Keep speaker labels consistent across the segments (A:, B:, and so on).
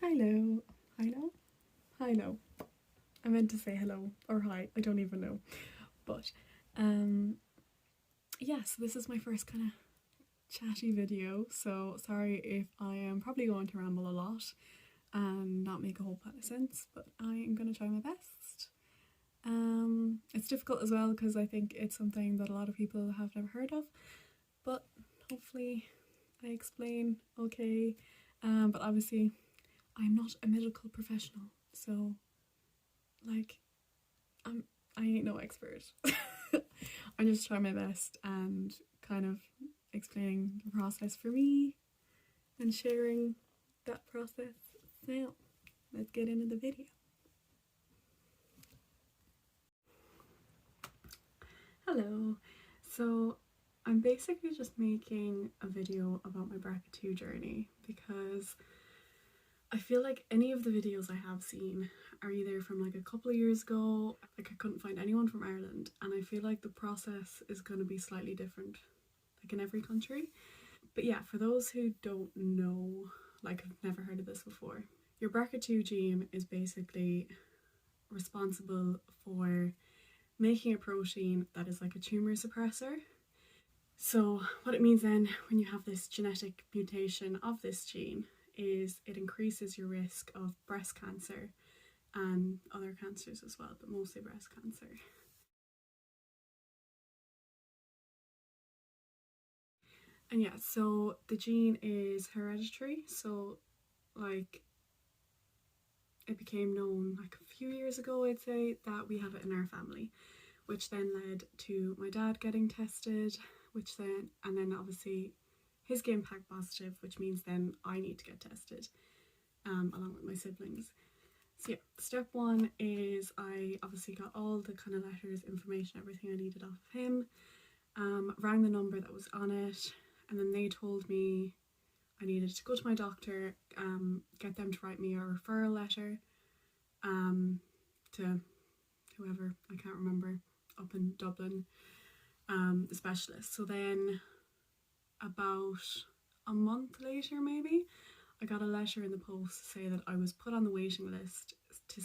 A: Hello. Hello? Hello. I meant to say hello or hi. I don't even know. But, yeah, so this is my first kind of chatty video. So sorry if I am probably going to ramble a lot and not make a whole lot of sense, but I am going to try my best. It's difficult as well because I think it's something that a lot of people have never heard of, but hopefully I explain okay. But obviously I'm not a medical professional, so like I ain't no expert. I'm just trying my best and kind of explaining the process for me and sharing that process. Now, let's get into the video. Hello. So I'm basically just making a video about my BRCA2 journey because I feel like any of the videos I have seen are either from like a couple of years ago, like I couldn't find anyone from Ireland, and I feel like the process is going to be slightly different like in every country. But yeah, for those who don't know, like I've never heard of this before, your BRCA2 gene is basically responsible for making a protein that is like a tumour suppressor. So what it means then when you have this genetic mutation of this gene is it increases your risk of breast cancer and other cancers as well, but mostly breast cancer. And yeah, so the gene is hereditary, so like it became known like a few years ago, I'd say, that we have it in our family, which then led to my dad getting tested, and then obviously his came back positive, which means then I need to get tested along with my siblings. So yeah, step one is I obviously got all the kind of letters, information, everything I needed off of him, rang the number that was on it, and then they told me I needed to go to my doctor, get them to write me a referral letter to whoever, I can't remember, up in Dublin, the specialist. So then about a month later maybe, I got a letter in the post to say that I was put on the waiting list to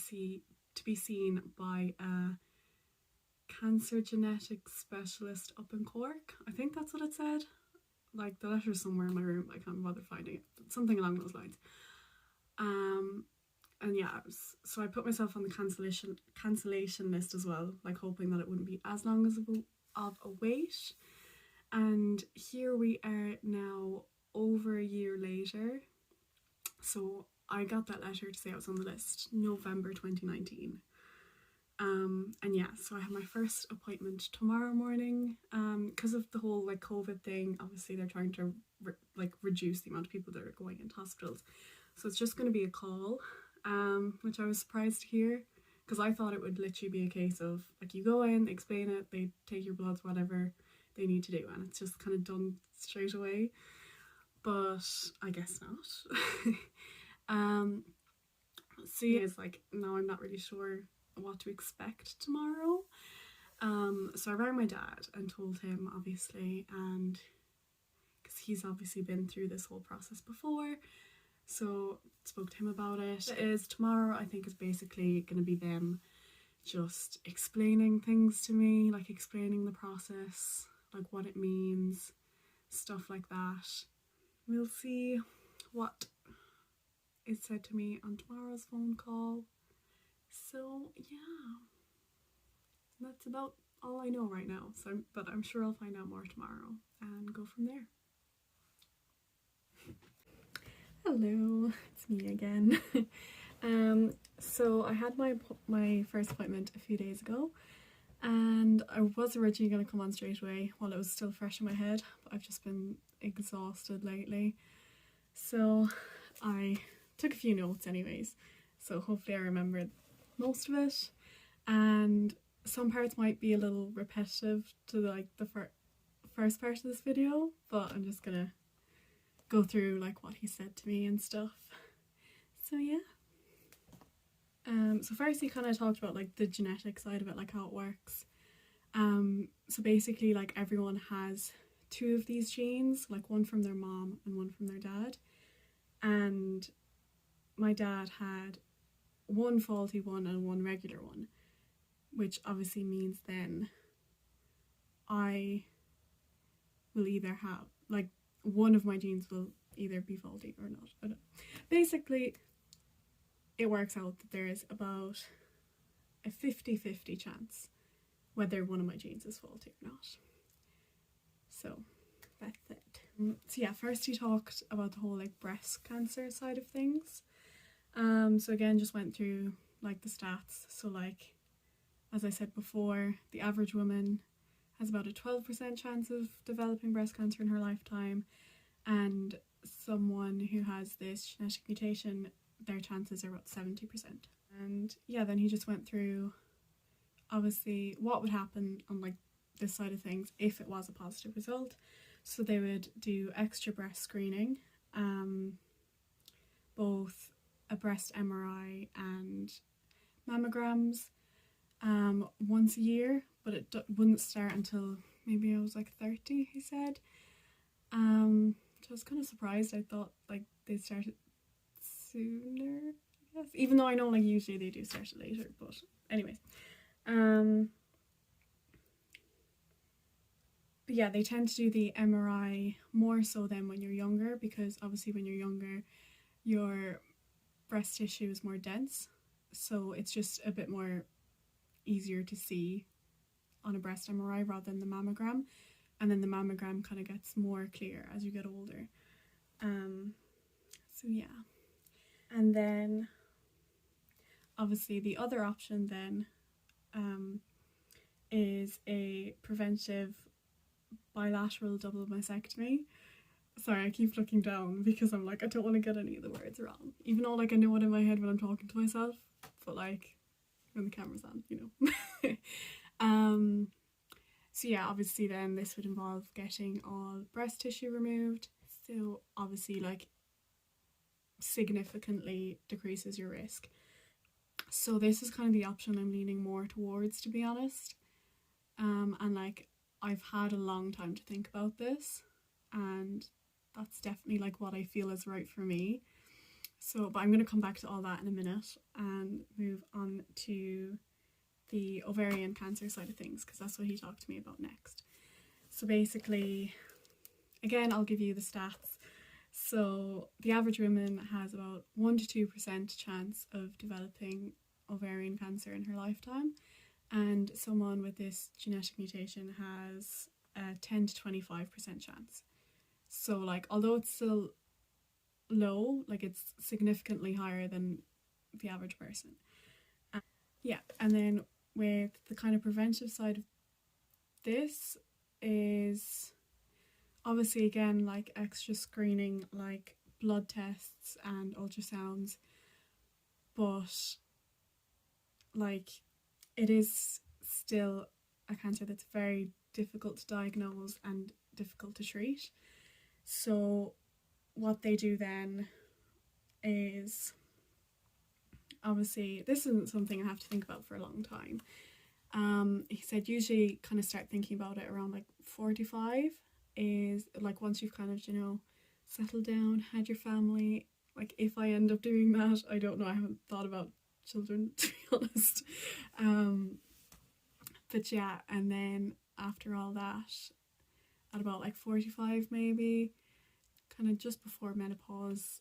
A: be seen by a cancer genetics specialist up in Cork. I think that's what it said. Like the letter's somewhere in my room, I can't bother finding it, but something along those lines. And yeah, so I put myself on the cancellation list as well, like hoping that it wouldn't be as long as of a wait. And here we are now, over a year later. So I got that letter to say I was on the list November 2019. And yeah, so I have my first appointment tomorrow morning. Because of the whole like COVID thing, obviously they're trying to reduce the amount of people that are going into hospitals. So it's just going to be a call, which I was surprised to hear, because I thought it would literally be a case of like you go in, explain it, they take your bloods, whatever they need to do, and it's just kind of done straight away. But I guess not. So yeah, it's like now I'm not really sure what to expect tomorrow. So I rang my dad and told him, obviously, and because he's obviously been through this whole process before, so spoke to him about it. It is tomorrow, I think, is basically going to be them just explaining things to me, like explaining the process, like what it means, stuff like that. We'll see what is said to me on tomorrow's phone call. So yeah, that's about all I know right now. But I'm sure I'll find out more tomorrow and go from there. Hello, it's me again. So I had my first appointment a few days ago, and I was originally going to come on straight away while it was still fresh in my head, but I've just been exhausted lately. So I took a few notes anyways, so hopefully I remembered most of it, and some parts might be a little repetitive to like the first part of this video, but I'm just gonna go through like what he said to me and stuff. So yeah. So first he kind of talked about like the genetic side of it, like how it works. So basically like everyone has two of these genes, like one from their mom and one from their dad, and my dad had one faulty one and one regular one, which obviously means then I will either have, like, one of my genes will either be faulty or not. I don't. Basically, it works out that there is about a 50-50 chance whether one of my genes is faulty or not. So that's it. So yeah, first he talked about the whole like breast cancer side of things. So again, just went through like the stats. So like, as I said before, the average woman has about a 12% chance of developing breast cancer in her lifetime, and someone who has this genetic mutation, their chances are about 70%. And yeah, then he just went through obviously what would happen on like this side of things if it was a positive result. So they would do extra breast screening, both a breast MRI and mammograms once a year, but it wouldn't start until maybe I was like 30, he said. So I was kind of surprised. I thought like they started sooner, I guess, even though I know like usually they do start it later, but anyways. But yeah, they tend to do the MRI more so than when you're younger, because obviously when you're younger your breast tissue is more dense, so it's just a bit more easier to see on a breast MRI rather than the mammogram, and then the mammogram kind of gets more clear as you get older. So yeah, and then obviously the other option then is a preventive bilateral double mastectomy. Sorry, I keep looking down because I'm like, I don't want to get any of the words wrong, even though like I know it in my head when I'm talking to myself, but like when the camera's on, you know. So yeah, obviously then this would involve getting all breast tissue removed, so obviously like significantly decreases your risk. So this is kind of the option I'm leaning more towards, to be honest. And like I've had a long time to think about this, and that's definitely like what I feel is right for me. So, but I'm going to come back to all that in a minute and move on to the ovarian cancer side of things, because that's what he talked to me about next. So basically, again, I'll give you the stats. So the average woman has about 1 to 2% chance of developing ovarian cancer in her lifetime, and someone with this genetic mutation has a 10 to 25% chance. So like, although it's still low, like it's significantly higher than the average person. Yeah, and then with the kind of preventive side of this is obviously again like extra screening, like blood tests and ultrasounds, but like it is still a cancer that's very difficult to diagnose and difficult to treat. So what they do then is, obviously this isn't something I have to think about for a long time. He said usually kind of start thinking about it around like 45, is like once you've kind of, you know, settled down, had your family. Like if I end up doing that, I don't know, I haven't thought about children, to be honest. But yeah, and then after all that, at about like 45 maybe, kind of just before menopause,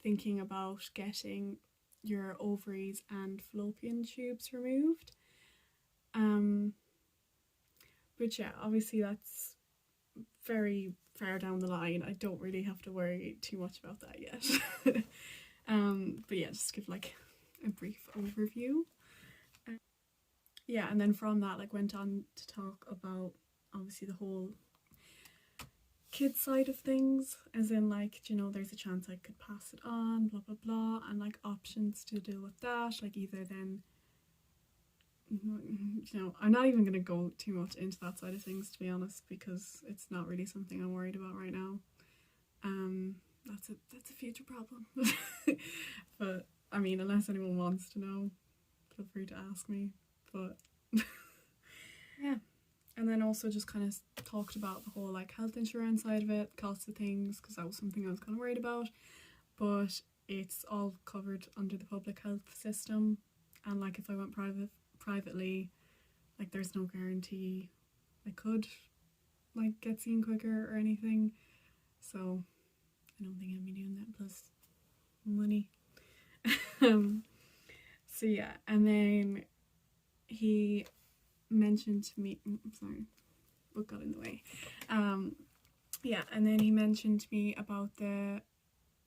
A: thinking about getting your ovaries and fallopian tubes removed. But yeah, obviously that's very far down the line. I don't really have to worry too much about that yet. But yeah, just give like a brief overview. Yeah, and then from that like went on to talk about obviously the whole kid side of things, as in like, you know, there's a chance I could pass it on, blah blah blah, and like options to deal with that, like either then, you know, I'm not even going to go too much into that side of things, to be honest, because it's not really something I'm worried about right now. That's a future problem. But I mean, unless anyone wants to know, feel free to ask me. But yeah, and then also just kind of talked about the whole like health insurance side of it, cost of things, because that was something I was kind of worried about. but it's all covered under the public health system, and like if I went privately, like there's no guarantee I could like get seen quicker or anything, so I don't think I'd be doing that, plus money. So yeah, and then he mentioned to me, sorry, what got in the way? Yeah, and then he mentioned to me about the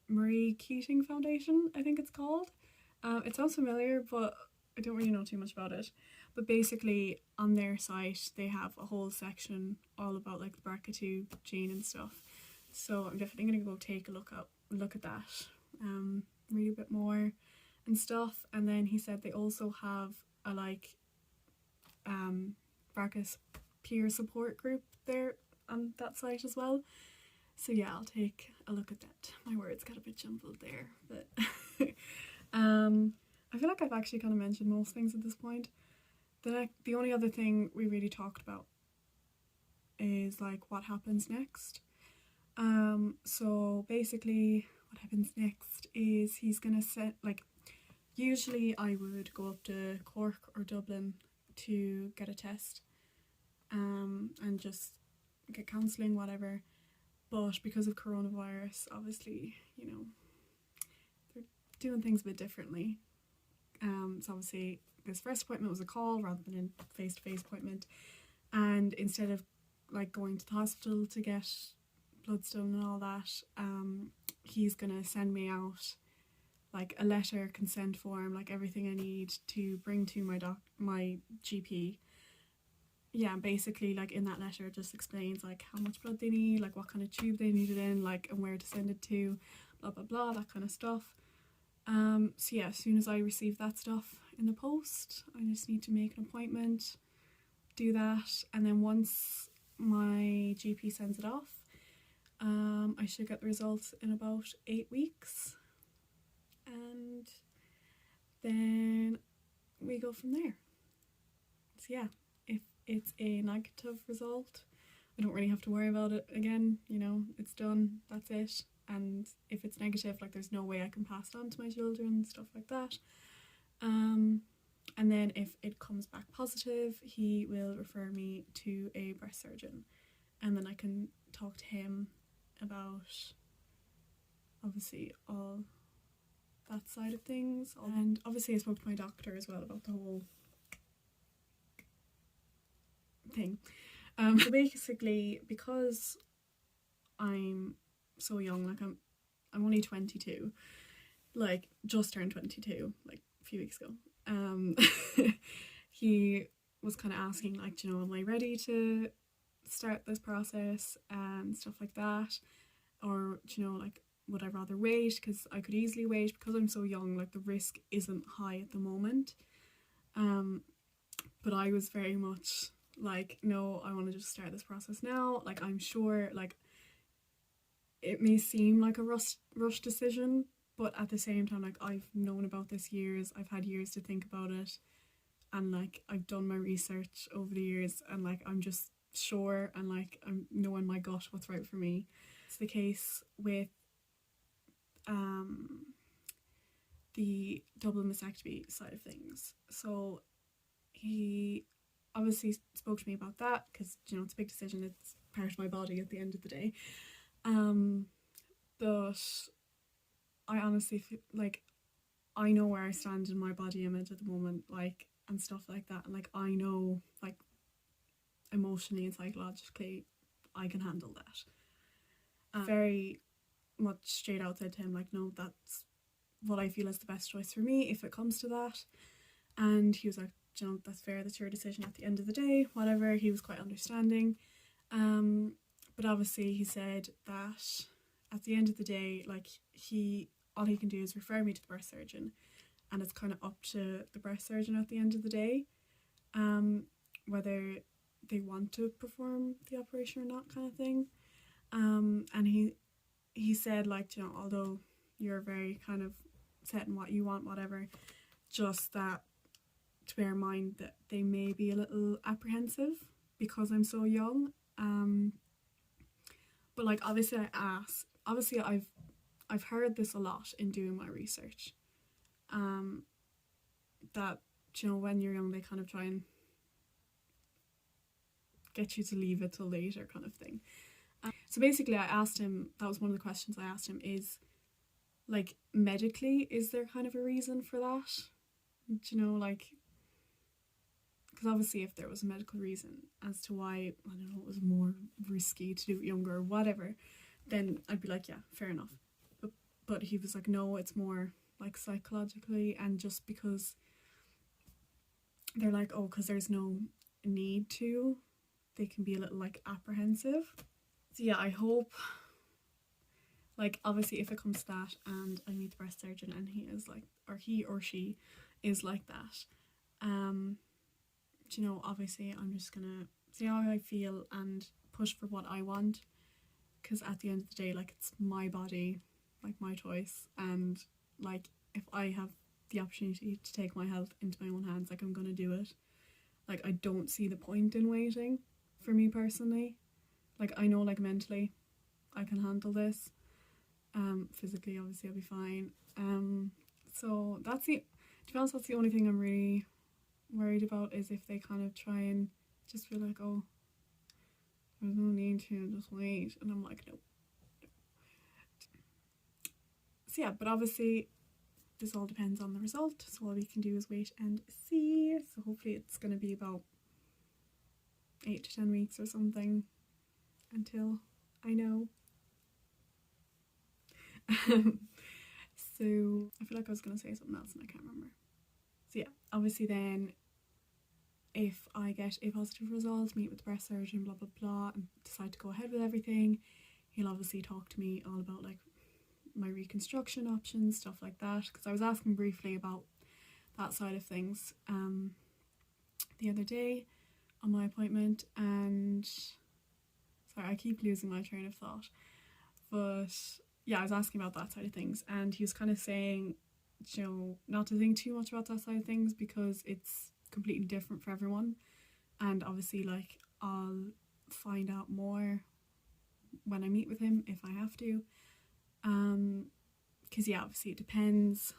A: Marie Keating Foundation, I think it's called. It sounds familiar, but I don't really know too much about it. But basically, on their site, they have a whole section all about like the BRCA2 gene and stuff. So I'm definitely gonna go take a look at that, read a bit more and stuff. And then he said they also have a like BRCA peer support group there on that site as well. So yeah, I'll take a look at that. My words got a bit jumbled there, but I feel like I've actually kind of mentioned most things at this point. The only other thing we really talked about is like what happens next. So basically what happens next is he's gonna set, like, usually I would go up to Cork or Dublin to get a test and just get counselling, whatever. But because of coronavirus, obviously, you know, they're doing things a bit differently. So obviously this first appointment was a call rather than a face-to-face appointment, and instead of like going to the hospital to get blood stolen and all that, he's gonna send me out like a letter, consent form, like everything I need to bring to my GP. Yeah, basically like in that letter it just explains like how much blood they need, like what kind of tube they need it in, like, and where to send it to, blah blah blah, that kind of stuff. So yeah, as soon as I receive that stuff in the post, I just need to make an appointment, do that, and then once my GP sends it off, I should get the results in about 8 weeks, and then we go from there. So yeah, if it's a negative result, I don't really have to worry about it again, you know, it's done, that's it. And if it's negative, like there's no way I can pass it on to my children, stuff like that. And then if it comes back positive, he will refer me to a breast surgeon, and then I can talk to him about obviously all that side of things. And obviously I spoke to my doctor as well about the whole thing. So basically, because I'm so young, like I'm only 22, like just turned 22 like a few weeks ago. He was kind of asking like, you know, am I ready to start this process and stuff like that, or you know, like would I rather wait, because I could easily wait because I'm so young, like the risk isn't high at the moment. But I was very much like, no, I want to just start this process now. Like I'm sure, like it may seem like a rush decision, but at the same time, like I've known about this years, I've had years to think about it, and like I've done my research over the years, and like I'm just sure, and like I'm knowing my gut what's right for me. It's the case with the double mastectomy side of things. So he obviously spoke to me about that because, you know, it's a big decision, it's part of my body at the end of the day. But I honestly feel like I know where I stand in my body image at the moment, like, and stuff like that, and like I know, like, emotionally and psychologically I can handle that. Very much straight out said to him like, no, that's what I feel is the best choice for me if it comes to that. And he was like, you know, that's fair, that's your decision at the end of the day, whatever. He was quite understanding. But obviously he said that at the end of the day, like all he can do is refer me to the breast surgeon, and it's kind of up to the breast surgeon at the end of the day, whether they want to perform the operation or not, kind of thing. And he said, like, you know, although you're very kind of set in what you want, whatever, just that to bear in mind that they may be a little apprehensive because I'm so young. But like obviously I've I've heard this a lot in doing my research, that, you know, when you're young they kind of try and get you to leave it till later kind of thing. So basically I asked him, that was one of the questions I asked him, is like medically, is there kind of a reason for that? Do you know, like, because obviously if there was a medical reason as to why, I don't know, it was more risky to do it younger or whatever, then I'd be like, yeah, fair enough. But he was like, no, it's more like psychologically, and just because they're like, oh, because there's no need to, they can be a little like apprehensive. So yeah, I hope, like, obviously if it comes to that and I meet the breast surgeon and he is like, or he or she is like that, you know, obviously I'm just gonna see how I feel and push for what I want, because at the end of the day, like, it's my body, like my choice, and like if I have the opportunity to take my health into my own hands, like, I'm gonna do it. Like, I don't see the point in waiting, for me personally. Like, I know, like, mentally I can handle this, physically obviously I'll be fine. So that's the, to be honest, that's the only thing I'm really worried about, is if they kind of try and just feel like, oh, there's no need to, just wait, and I'm like, no. So yeah, but obviously this all depends on the result, so all we can do is wait and see. So hopefully it's going to be about 8 to 10 weeks or something until I know. So I feel like I was going to say something else and I can't remember. So yeah, obviously then if I get a positive result, meet with the breast surgeon, blah blah blah, and decide to go ahead with everything, he'll obviously talk to me all about like my reconstruction options, stuff like that, because I was asking briefly about that side of things the other day on my appointment, and sorry, I keep losing my train of thought, but yeah, I was asking about that side of things, and he was kind of saying, you know, not to think too much about that side of things because it's completely different for everyone, and obviously like I'll find out more when I meet with him if I have to, because yeah, obviously it depends.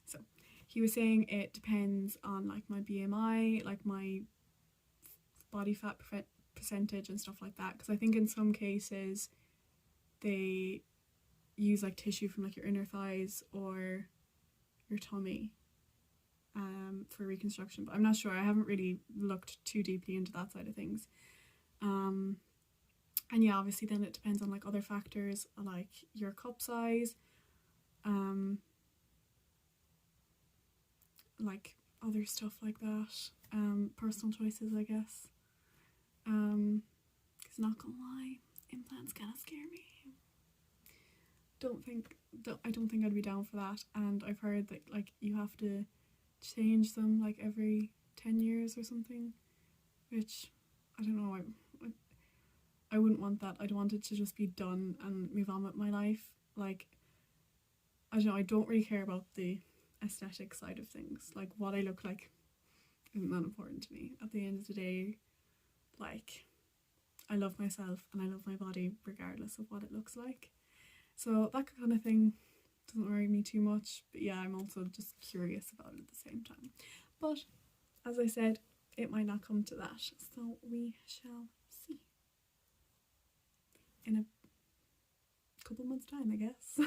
A: So he was saying it depends on like my BMI, like my body fat percentage and stuff like that, because I think in some cases they use like tissue from like your inner thighs or your tummy for reconstruction, but I'm not sure. I haven't really looked too deeply into that side of things. And yeah, obviously then it depends on like other factors like your cup size, like other stuff like that, personal choices, I guess. Because not gonna lie, implants kind of scare me. I don't think I'd be down for that, and I've heard that like you have to change them like every 10 years or something, which I don't know, I wouldn't want that. I'd want it to just be done and move on with my life. Like, I don't know, I don't really care about the aesthetic side of things. Like, what I look like isn't that important to me. At the end of the day, like, I love myself and I love my body regardless of what it looks like. So that kind of thing doesn't worry me too much, but yeah, I'm also just curious about it at the same time. But as I said, it might not come to that, so we shall see in a couple months' time, I guess.